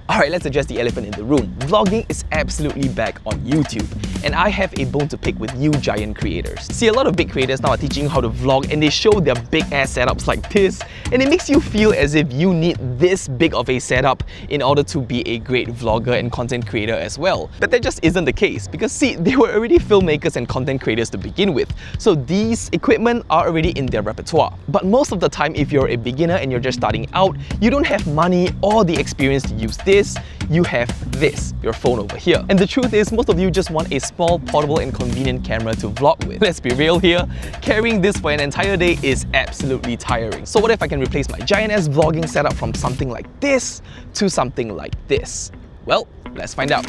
Alright, let's address the elephant in the room. Vlogging is absolutely back on YouTube, and I have a bone to pick with you giant creators. See, a lot of big creators now are teaching you how to vlog, and they show their big ass setups like this, and it makes you feel as if you need this big of a setup in order to be a great vlogger and content creator as well. But that just isn't the case, because see, they were already filmmakers and content creators to begin with, so these equipment are already in their repertoire. But most of the time, if you're a beginner and you're just starting out, you don't have money or the experience to use this. You have this, your phone over here. And the truth is, most of you just want a small, portable and convenient camera to vlog with. Let's be real here, carrying this for an entire day is absolutely tiring. So what if I can replace my giant-ass vlogging setup from something like this to something like this? Well, let's find out.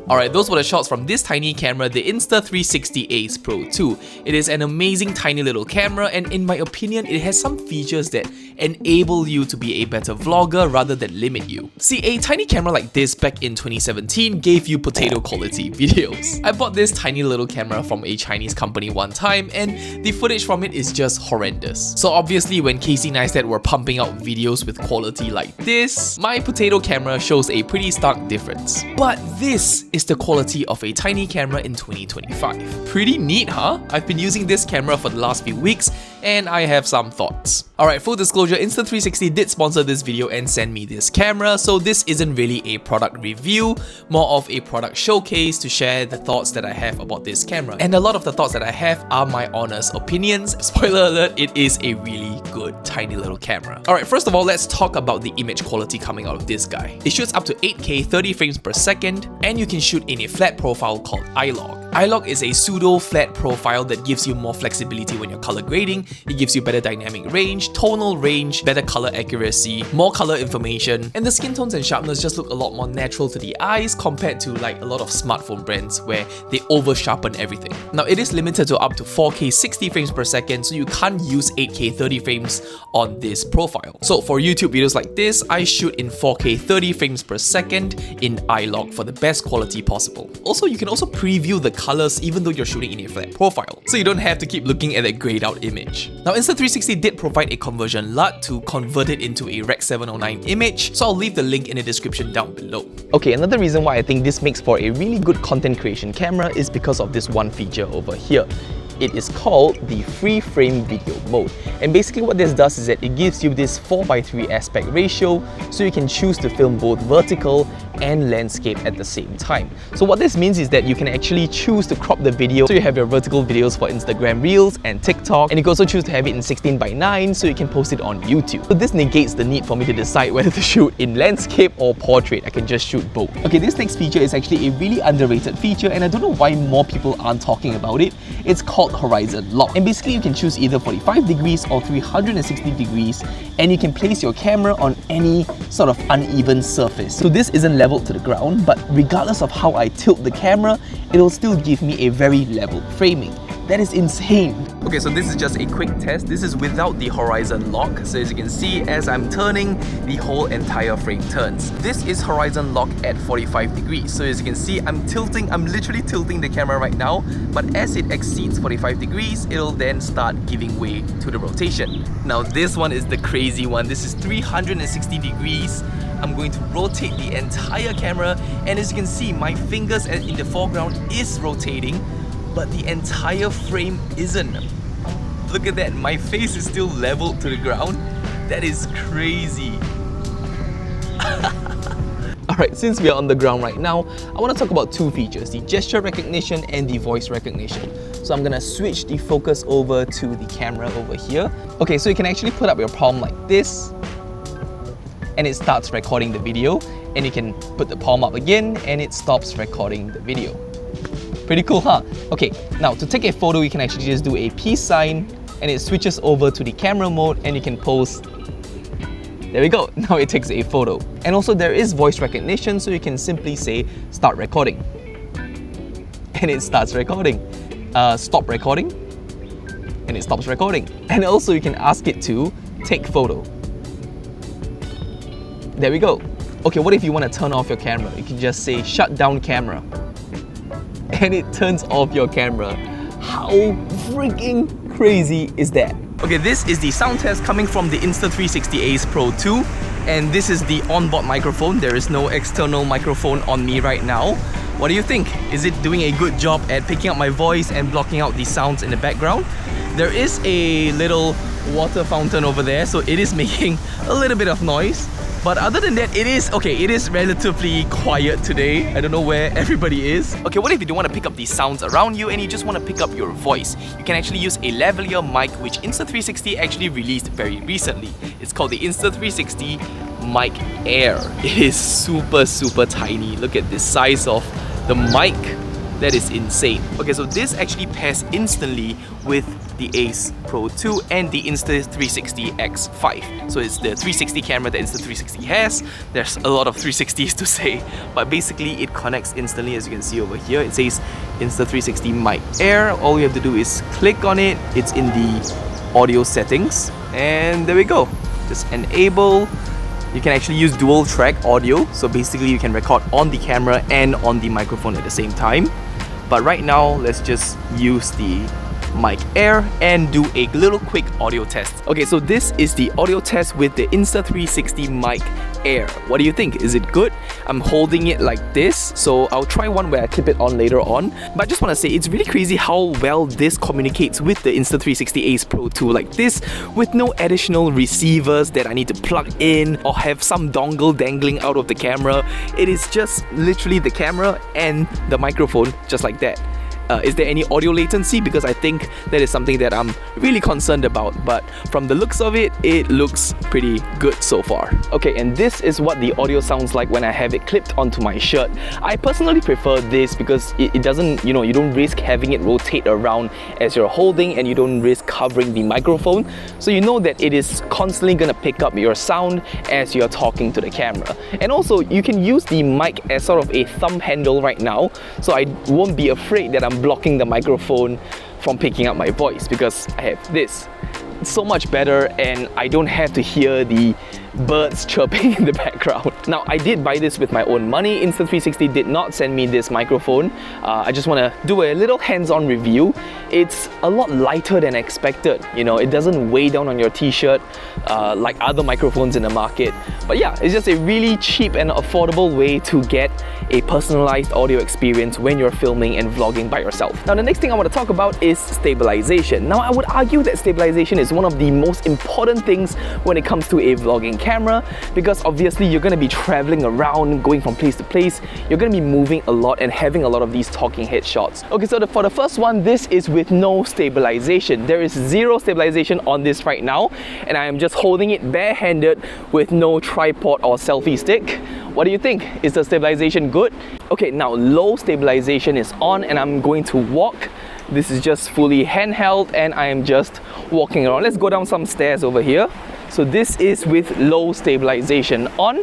Alright, those were the shots from this tiny camera, the Insta360 Ace Pro 2. It is an amazing tiny little camera, and in my opinion, it has some features that enable you to be a better vlogger rather than limit you. See, a tiny camera like this back in 2017 gave you potato quality videos. I bought this tiny little camera from a Chinese company one time, and the footage from it is just horrendous. So obviously, when Casey Neistat were pumping out videos with quality like this, my potato camera shows a pretty stark difference. But this is the quality of a tiny camera in 2025. Pretty neat, huh? I've been using this camera for the last few weeks, and I have some thoughts. Alright, full disclosure, Insta360 did sponsor this video and send me this camera, so this isn't really a product review, more of a product showcase to share the thoughts that I have about this camera. And a lot of the thoughts that I have are my honest opinions. Spoiler alert, it is a really good tiny little camera. Alright, first of all, let's talk about the image quality coming out of this guy. It shoots up to 8K 30 frames per second, and you can shoot in a flat profile called iLog. iLog is a pseudo flat profile that gives you more flexibility when you're color grading. It gives you better dynamic range, tonal range, better color accuracy, more color information, and the skin tones and sharpness just look a lot more natural to the eyes compared to like a lot of smartphone brands where they over sharpen everything. Now it is limited to up to 4K 60 frames per second, so you can't use 8K 30 frames on this profile. So for YouTube videos like this, I shoot in 4K 30 frames per second in iLog for the best quality possible. Also, you can also preview the colors even though you're shooting in a flat profile, so you don't have to keep looking at that grayed out image. Now Insta360 did provide a conversion LUT to convert it into a Rec 709 image, so I'll leave the link in the description down below. Okay, another reason why I think this makes for a really good content creation camera is because of this one feature over here. It is called the FreeFrame video mode, and basically what this does is that it gives you this 4:3 aspect ratio, so you can choose to film both vertical and landscape at the same time. So what this means is that you can actually choose to crop the video, so you have your vertical videos for Instagram Reels and TikTok, and you can also choose to have it in 16:9 so you can post it on YouTube. So this negates the need for me to decide whether to shoot in landscape or portrait. I can just shoot both. Okay, this next feature is actually a really underrated feature, and I don't know why more people aren't talking about it. It's called horizon lock, and basically you can choose either 45 degrees or 360 degrees, and you can place your camera on any sort of uneven surface. So this isn't leveled to the ground, but regardless of how I tilt the camera, it'll still give me a very level framing. That is insane. Okay, so this is just a quick test. This is without the horizon lock. So as you can see, as I'm turning, the whole entire frame turns. This is horizon lock at 45 degrees. So as you can see, I'm literally tilting the camera right now, but as it exceeds 45 degrees, it'll then start giving way to the rotation. Now this one is the crazy one. This is 360 degrees. I'm going to rotate the entire camera, and as you can see, my fingers in the foreground is rotating, but the entire frame isn't. Look at that, my face is still leveled to the ground. That is crazy. Alright, since we are on the ground right now, I want to talk about two features, the gesture recognition and the voice recognition. So I'm gonna switch the focus over to the camera over here. Okay, so you can actually put up your palm like this, and it starts recording the video, and you can put the palm up again and it stops recording the video. Pretty cool, huh? Okay, now to take a photo, you can actually just do a peace sign, and it switches over to the camera mode, and you can pose There we go, now it takes a photo. And also there is voice recognition, so you can simply say start recording. And it starts recording. Stop recording. And it stops recording. And also you can ask it to take photo. There we go. Okay, what if you want to turn off your camera? You can just say shut down camera. And it turns off your camera. How freaking crazy is that? Okay, this is the sound test coming from the Insta360 Ace Pro 2, and this is the onboard microphone. There is no external microphone on me right now. What do you think? Is it doing a good job at picking up my voice and blocking out the sounds in the background? There is a little water fountain over there, so it is making a little bit of noise. But other than that, it is relatively quiet today. I don't know where everybody is. Okay, what if you don't want to pick up these sounds around you and you just want to pick up your voice? You can actually use a lavalier mic, which Insta360 actually released very recently. It's called the Insta360 Mic Air. It is super tiny. Look at the size of the mic. That is insane. Okay, so this actually pairs instantly with the Ace Pro 2 and the Insta360 X5. So it's the 360 camera that Insta360 has. There's a lot of 360s to say, but basically it connects instantly. As you can see over here, it says Insta360 Mic Air. All you have to do is click on it. It's in the audio settings, and there we go. Just enable. You can actually use dual track audio, so basically you can record on the camera and on the microphone at the same time. But right now, let's just use the Mic Air and do a little quick audio test. Okay, so this is the audio test with the Insta360 Mic Air. What do you think? Is it good? I'm holding it like this, so I'll try one where I clip it on later on. But I just want to say, it's really crazy how well this communicates with the Insta360 Ace Pro 2 like this, with no additional receivers that I need to plug in or have some dongle dangling out of the camera. It is just literally the camera and the microphone, just like that. Is there any audio latency? Because I think that is something that I'm really concerned about, but from the looks of it, it looks pretty good so far. Okay, and this is what the audio sounds like when I have it clipped onto my shirt. I personally prefer this because it doesn't, you don't risk having it rotate around as you're holding, and you don't risk covering the microphone. So you know that it is constantly gonna pick up your sound as you're talking to the camera. And also, you can use the mic as sort of a thumb handle right now, so I won't be afraid that I'm blocking the microphone from picking up my voice, because I have this. It's so much better, and I don't have to hear the birds chirping in the background. Now, I did buy this with my own money. Insta360 did not send me this microphone. I just want to do a little hands-on review. It's a lot lighter than expected. It doesn't weigh down on your t-shirt like other microphones in the market. But yeah, it's just a really cheap and affordable way to get a personalized audio experience when you're filming and vlogging by yourself. Now, the next thing I want to talk about is stabilization. Now, I would argue that stabilization is one of the most important things when it comes to a vlogging camera, because obviously you're going to be traveling around, going from place to place. You're going to be moving a lot and having a lot of these talking head shots. Okay, so for the first one, this is with no stabilization. There is zero stabilization on this right now, and I am just holding it barehanded with no tripod or selfie stick. What do you think? Is the stabilization good? Okay, now low stabilization is on, and I'm going to walk. This is just fully handheld, and I am just walking around. Let's go down some stairs over here. So this is with low stabilization on.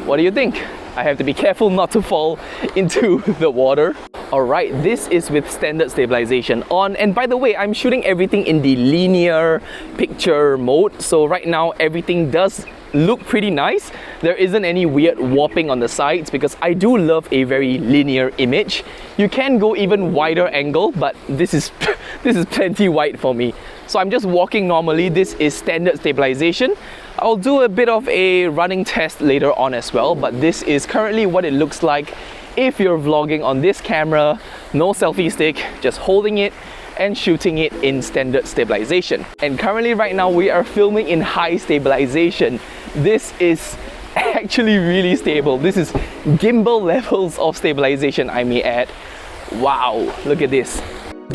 What do you think? I have to be careful not to fall into the water. Alright, this is with standard stabilization on. And by the way, I'm shooting everything in the linear picture mode. So right now, everything does look pretty nice. There isn't any weird warping on the sides, because I do love a very linear image. You can go even wider angle, but this is plenty wide for me. So I'm just walking normally. This is standard stabilization. I'll do a bit of a running test later on as well, but this is currently what it looks like if you're vlogging on this camera, no selfie stick, just holding it and shooting it in standard stabilization. And currently right now we are filming in high stabilization. This is actually really stable. This is gimbal levels of stabilization, I may add. Wow, look at this.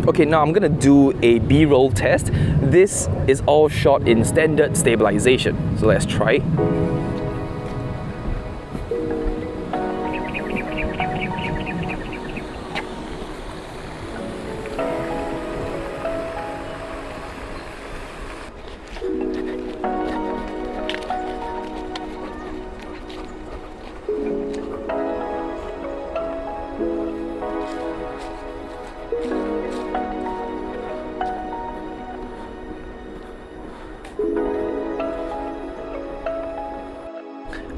Okay, now I'm gonna do a B-roll test. This is all shot in standard stabilization. So let's try.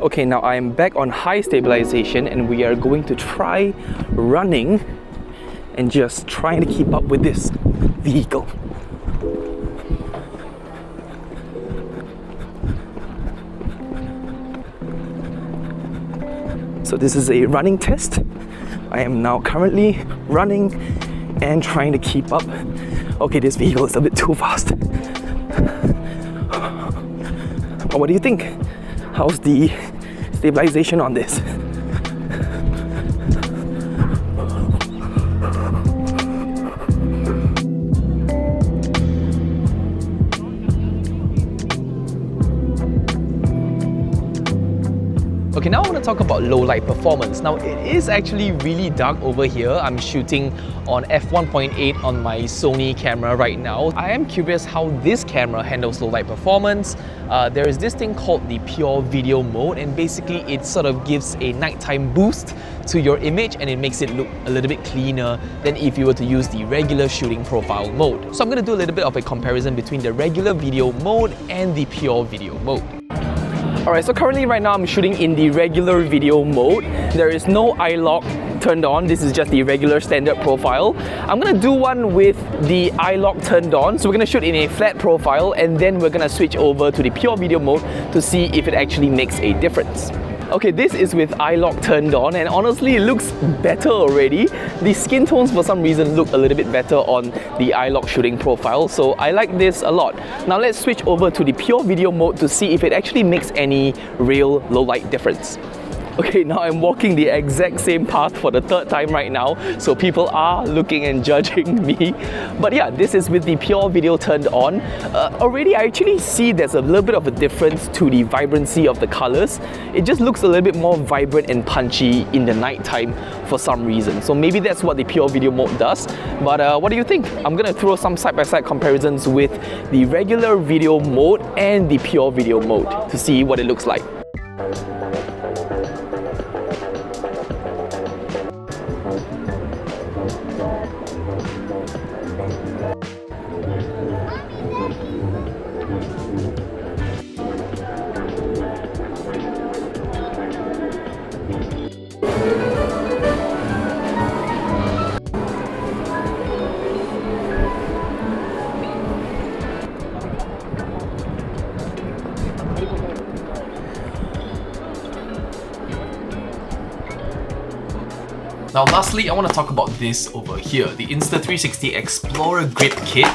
Okay, now I am back on high stabilization and we are going to try running and just trying to keep up with this vehicle. So this is a running test. I am now currently running and trying to keep up. Okay, this vehicle is a bit too fast. But what do you think? How's the stabilization on this? Okay, now I want to talk about low light performance. Now it is actually really dark over here. I'm shooting on f1.8 on my Sony camera right now. I am curious how this camera handles low light performance. There is this thing called the pure video mode, and basically it sort of gives a nighttime boost to your image and it makes it look a little bit cleaner than if you were to use the regular shooting profile mode. So I'm going to do a little bit of a comparison between the regular video mode and the pure video mode. Alright, so currently right now I'm shooting in the regular video mode. There is no eye lock turned on. This is just the regular standard profile. I'm gonna do one with the eye lock turned on. So we're gonna shoot in a flat profile and then we're gonna switch over to the pure video mode to see if it actually makes a difference. Okay, this is with eye lock turned on and honestly it looks better already. The skin tones for some reason look a little bit better on the eye lock shooting profile, so I like this a lot. Now let's switch over to the pure video mode to see if it actually makes any real low light difference. Okay, now I'm walking the exact same path for the third time right now, so people are looking and judging me. But yeah, this is with the pure video turned on. Already I actually see there's a little bit of a difference to the vibrancy of the colors. It just looks a little bit more vibrant and punchy in the nighttime for some reason. So maybe that's what the pure video mode does. But what do you think? I'm gonna throw some side-by-side comparisons with the regular video mode and the pure video mode to see what it looks like. Now lastly, I want to talk about this over here, the Insta360 Explorer Grip Kit.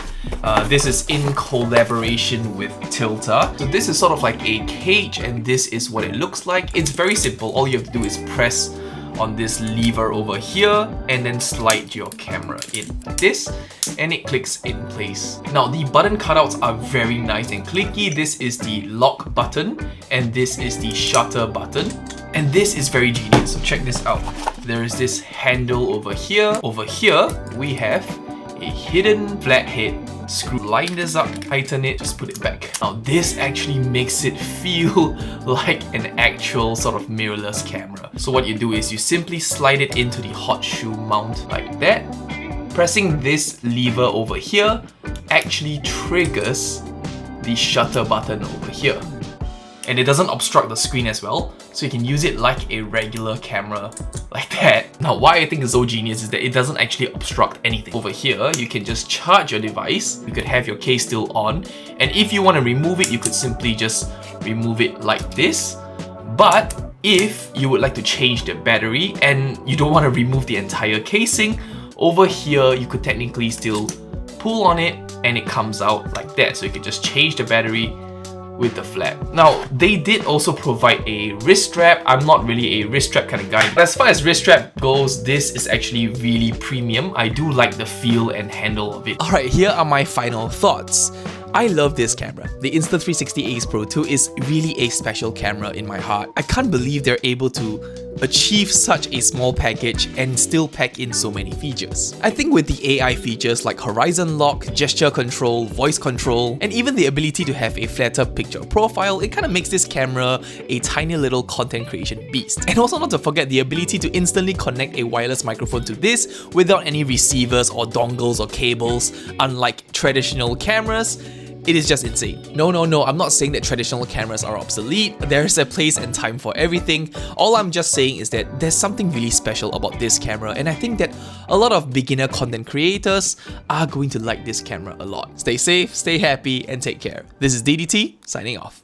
This is in collaboration with Tilta. So this is sort of like a cage and this is what it looks like. It's very simple. All you have to do is press on this lever over here and then slide your camera in like this and it clicks in place. Now the button cutouts are very nice and clicky. This is the lock button and this is the shutter button. And this is very genius, so check this out. There is this handle over here. Over here, we have a hidden flathead screw. Line this up, tighten it, just put it back. Now this actually makes it feel like an actual sort of mirrorless camera. So what you do is you simply slide it into the hot shoe mount like that. Pressing this lever over here actually triggers the shutter button over here. And it doesn't obstruct the screen as well, so you can use it like a regular camera like that. Now why I think it's so genius is that it doesn't actually obstruct anything. Over here, you can just charge your device, you could have your case still on, and if you want to remove it, you could simply just remove it like this. But if you would like to change the battery and you don't want to remove the entire casing, over here you could technically still pull on it and it comes out like that. So you could just change the battery with the flap. Now, they did also provide a wrist strap. I'm not really a wrist strap kind of guy. But as far as wrist strap goes, this is actually really premium. I do like the feel and handle of it. Alright, here are my final thoughts. I love this camera. The Insta360 Ace Pro 2 is really a special camera in my heart. I can't believe they're able to achieve such a small package and still pack in so many features. I think with the AI features like horizon lock, gesture control, voice control, and even the ability to have a flatter picture profile, it kind of makes this camera a tiny little content creation beast. And also not to forget the ability to instantly connect a wireless microphone to this without any receivers or dongles or cables, unlike traditional cameras. It is just insane. No, I'm not saying that traditional cameras are obsolete. There's a place and time for everything. All I'm just saying is that there's something really special about this camera, and I think that a lot of beginner content creators are going to like this camera a lot. Stay safe, stay happy, and take care. This is DDT, signing off.